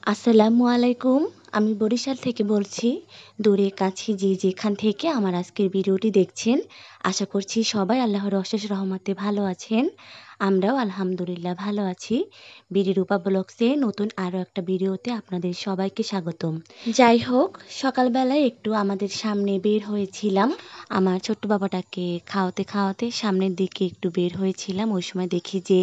আসসালামু আলাইকুম। আমি বরিশাল থেকে বলছি। দূরে কাছে যে যেখান থেকে আমার আজকের ভিডিওটি দেখছেন, আশা করছি সবাই আল্লাহর অশেষ রহমতে ভালো আছেন। আমরাও আলহামদুলিল্লাহ ভালো আছি। বিডি রূপা ব্লগসে নতুন আরও একটা ভিডিওতে আপনাদের সবাইকে স্বাগতম। যাই হোক, সকালবেলায় একটু আমাদের সামনে বের হয়েছিলাম। আমার ছোট্ট বাবাটাকে খাওয়াতে খাওয়াতে সামনের দিকে একটু বের হয়েছিলাম। ওই সময় দেখি যে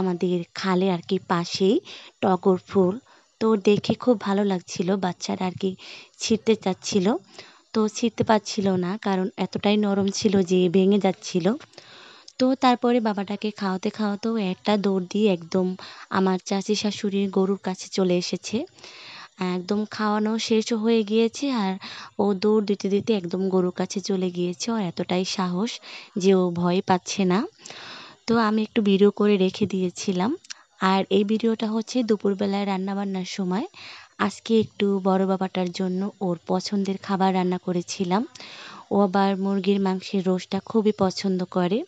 আমাদের খালে আর কি পাশেই টগর ফুল, তো দেখে খুব ভালো লাগছিল। বাচ্চারা আর কি ছিঁড়তে চাচ্ছিল, তো ছিঁড়তে পারছিল না, কারণ এতটাই নরম ছিল যে ভেঙে যাচ্ছিল। তো তারপরে বাবাটাকে খাওয়াতে খাওয়াতেও একটা দৌড় দিয়ে একদম আমার চাচি শাশুড়ির গরুর কাছে চলে এসেছে। একদম খাওয়ানো শেষও হয়ে গিয়েছে, আর ও দৌড় দিতে দিতে একদম গরুর কাছে চলে গিয়েছে। ওর এতটাই সাহস যে ও ভয় পাচ্ছে না। তো আমি একটু ভিডিও করে রেখে দিয়েছিলাম। আর এই ভিডিওটা হচ্ছে দুপুরবেলায় রান্নাবান্নার সময়। আজকে একটু বড় বাবাটার জন্য ওর পছন্দের খাবার রান্না করেছিলাম। ও আবার মুরগির মাংসের রোস্টটা খুবই পছন্দ করে।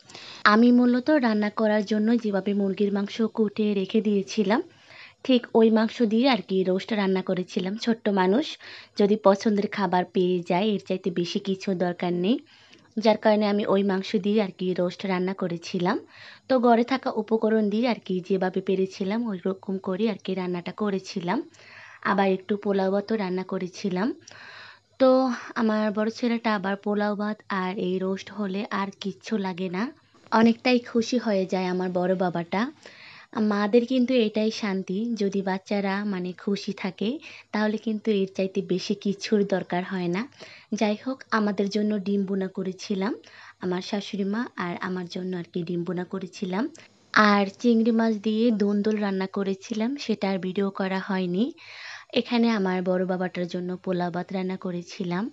আমি মূলত রান্না করার জন্য যেভাবে মুরগির মাংস কুটে রেখে দিয়েছিলাম, ঠিক ওই মাংস দিয়ে আর কি রোস্টটা রান্না করেছিলাম। ছোট্ট মানুষ, যদি পছন্দের খাবার পেয়ে যায় এর চাইতে বেশি কিছু দরকার নেই। যার কারণে আমি ওই মাংস দিয়ে আর কি রোস্ট রান্না করেছিলাম। তো ঘরে থাকা উপকরণ দিয়ে আর কি যেভাবে পেরেছিলাম ওই রকম করে আর কি রান্নাটা করেছিলাম। আবার একটু পোলাও ভাতও রান্না করেছিলাম। তো আমার বড় ছেলেটা আবার পোলাও ভাত আর এই রোস্ট হলে আর কিচ্ছু লাগে না, অনেকটাই খুশি হয়ে যায় আমার বড় বাবাটা। মাদের কিন্তু এটাই শান্তি, যদি বাচ্চারা মানে খুশি থাকে তাহলে কিন্তু এর চাইতে বেশি কিছুর দরকার হয় না। যাই হোক, আমাদের জন্য ডিম বোনা করেছিলাম, আমার শাশুড়ি মা আর আমার জন্য আর কি ডিম বোনা করেছিলাম। আর চিংড়ি মাছ দিয়ে দোন্দল রান্না করেছিলাম, সেটা আর ভিডিও করা হয়নি। এখানে আমার বড় বাবাটার জন্য পোলাও ভাত রান্না করেছিলাম।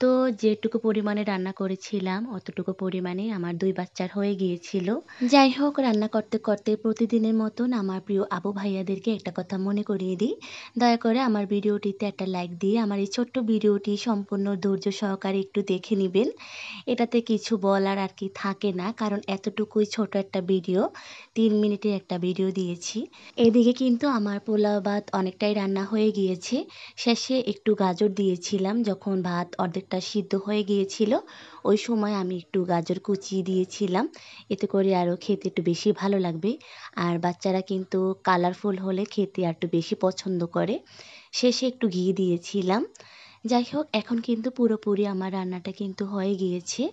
তো যেটুকু পরিমাণে রান্না করেছিলাম অতটুকু পরিমাণে আমার দুই বাচ্চার হয়ে গিয়েছিল। যাই হোক, রান্না করতে করতে প্রতিদিনের মতন আমার প্রিয় আপু ভাইয়াদেরকে একটা কথা মনে করিয়ে দিই। দয়া করে আমার ভিডিওটিতে একটা লাইক দিয়ে আমার এই ছোট্ট ভিডিওটি সম্পূর্ণ ধৈর্য সহকারে একটু দেখে নেবেন। এটাতে কিছু বলার আর কি থাকে না, কারণ এতটুকুই ছোট একটা ভিডিও, 3 মিনিটের একটা ভিডিও দিয়েছি। এদিকে কিন্তু আমার পোলাও ভাত অনেকটাই রান্না হয়ে গিয়েছে। শেষে একটু গাজর দিয়েছিলাম, যখন ভাত অর্ধেকটা সিদ্ধ হয়ে গিয়েছিল ওই সময় আমি একটু গাজর কুচিয়ে দিয়েছিলাম। এতে করে আরও খেতে একটু বেশি ভালো লাগবে। আর বাচ্চারা কিন্তু কালারফুল হলে খেতে আর একটু বেশি পছন্দ করে। শেষে একটু ঘি দিয়েছিলাম। যাই হোক, এখন কিন্তু পুরোপুরি আমার রান্নাটা কিন্তু হয়ে গিয়েছে।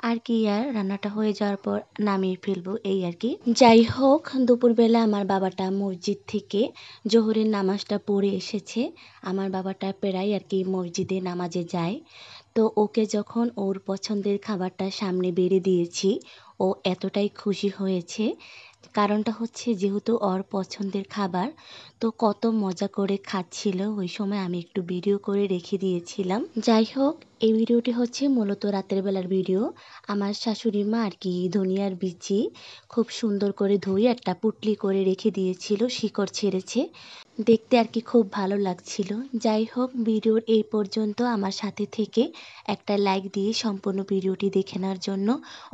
আর কি, আর রান্নাটা হয়ে যাওয়ার পর নামিয়ে ফেলবো এই আর কি। যাই হোক, দুপুরবেলা আমার বাবাটা মসজিদ থেকে জোহরের নামাজটা পড়ে এসেছে। আমার বাবাটা প্রায় আর কি মসজিদে নামাজে যায়। তো ওকে যখন ওর পছন্দের খাবারটা সামনে বেড়ে দিয়েছি, ও এতটাই খুশি হয়েছে। কারণটা হচ্ছে যেহেতু ওর পছন্দের খাবার, তো কত মজা করে খাচ্ছিল ওই সময় আমি একটু ভিডিও করে রেখে দিয়েছিলাম। যাই হোক, এই ভিডিওটি হচ্ছে মূলত রাতের বেলার ভিডিও। আমার শাশুড়ি মা আর কি ধনিয়ার বিচি খুব সুন্দর করে ধুয়ে একটা পুটলি করে রেখে দিয়েছিল, শিকড় ছেড়েছে। দেখতে আর কি খুব ভালো লাগছিল। যাই হোক, ভিডিওর এই পর্যন্ত আমার সাথে থেকে একটা লাইক দিয়ে সম্পূর্ণ ভিডিওটি দেখে নেওয়ার জন্য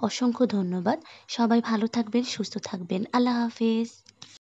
অসংখ্য ধন্যবাদ। সবাই ভালো থাকবেন, সুস্থ থাকবেন। আল্লাহ হাফেজ।